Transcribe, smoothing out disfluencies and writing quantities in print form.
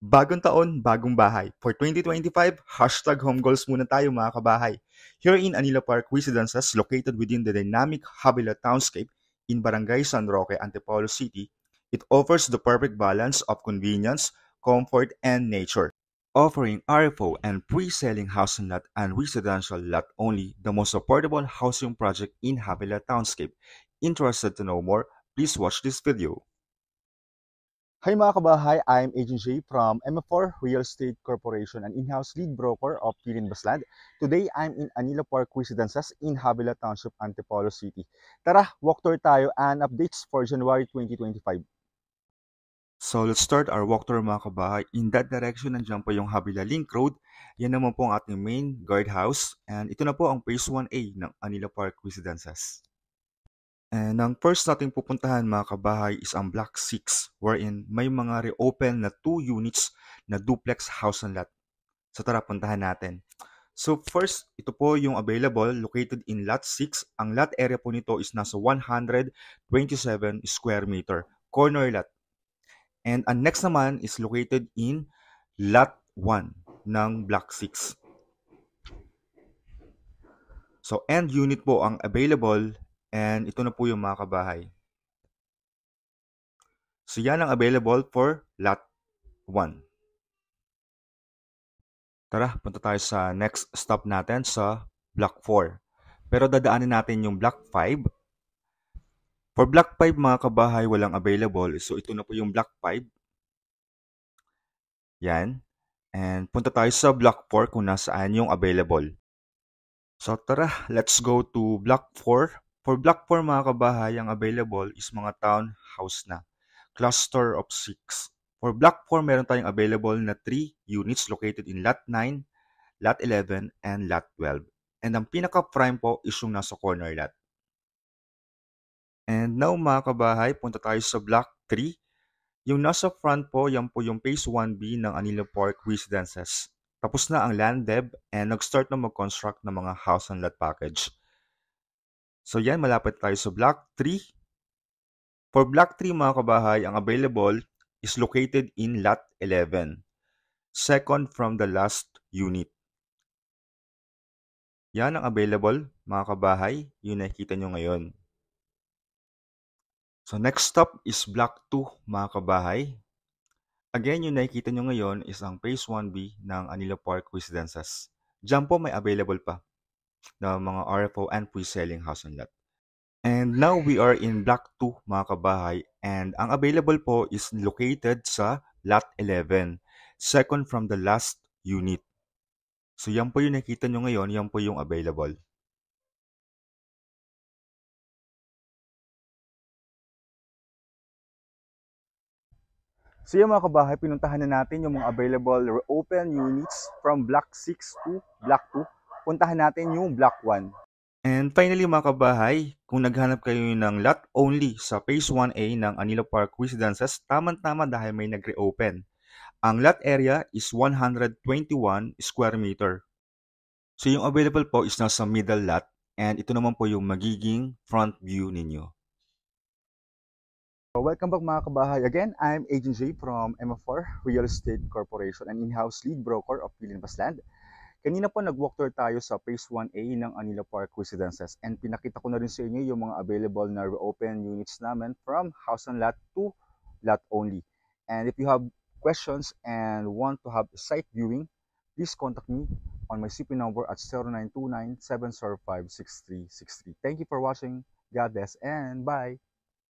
Bagong taon, bagong bahay. For 2025, hashtag home goals muna tayo mga kabahay. Here in Anila Park Residences, located within the dynamic Habila Townscape in Barangay San Roque, Antipolo City, it offers the perfect balance of convenience, comfort, and nature. Offering RFO and pre-selling housing lot and residential lot only, the most affordable housing project in Habila Townscape. Interested to know more? Please watch this video. Hi mga kabahay, I'm Agent J from MF4 Real Estate Corporation, an in-house lead broker of Pilin Basland. Today, I'm in Anila Park Residences in Habila Township, Antipolo City. Tara, walk tour tayo and updates for January 2025. So let's start our walk tour mga kabahay. In that direction, nandiyan po yung Habila Link Road. Yan naman po ang ating main guardhouse. And ito na po ang Phase 1A ng Anila Park Residences. And ang first nating pupuntahan mga kabahay is ang Block 6 wherein may mga reopen na 2 units na duplex house and lot. So tara, puntahan natin. So first, ito po yung available located in Lot 6. Ang lot area po nito is nasa 127 square meter, corner lot. And ang next naman is located in Lot 1 ng Block 6. So end unit po ang available. And ito na po yung mga kabahay. So yan ang available for lot 1. Tara, punta tayo sa next stop natin sa block 4. Pero dadaanin natin yung block 5. For block 5 mga kabahay, walang available. So ito na po yung block 5. Yan. And punta tayo sa block 4 kung nasaan yung available. So tara, let's go to block 4. For block 4 mga kabahay, ang available is mga townhouse na. Cluster of 6. For block 4, meron tayong available na 3 units located in lot 9, lot 11, and lot 12. And ang pinaka-prime po is yung nasa corner lot. And now mga kabahay, punta tayo sa block 3. Yung nasa front po, yan po yung phase 1B ng Anila Park Residences. Tapos na ang land dev and nag-start na mag-construct ng mga house and lot package. So yan, malapit tayo sa block 3. For block 3 mga kabahay, ang available is located in lot 11. Second from the last unit. Yan ang available mga kabahay, yung nakikita nyo ngayon. So next stop is block 2 mga kabahay. Again, yung nakikita nyo ngayon is ang phase 1B ng Anila Park Residences. Diyan po may available pa na mga RFO and pre-selling house and lot. And now we are in block 2 mga kabahay and ang available po is located sa lot 11, second from the last unit. So yan po yung nakita nyo ngayon, yan po yung available. So yung mga kabahay, pinuntahan na natin yung mga available open units from block 6 to block 2. Puntahan natin yung block 1. And finally mga kabahay, kung naghanap kayo ng lot only sa phase 1A ng Anila Park Residences, tamang-tama dahil may nag-reopen. Ang lot area is 121 square meter. So yung available po is nasa middle lot and ito naman po yung magiging front view ninyo. So welcome back mga kabahay. Again, I'm Agent J from MF4 Real Estate Corporation, an in-house lead broker of Pilin Basland. Kanina po nag-walk tour tayo sa phase 1A ng Anila Park Residences and pinakita ko na rin sa inyo yung mga available na reopen units namin from house and lot to lot only. And if you have questions and want to have a site viewing, please contact me on my CP number at 0929-705-6363. Thank you for watching. God bless and bye!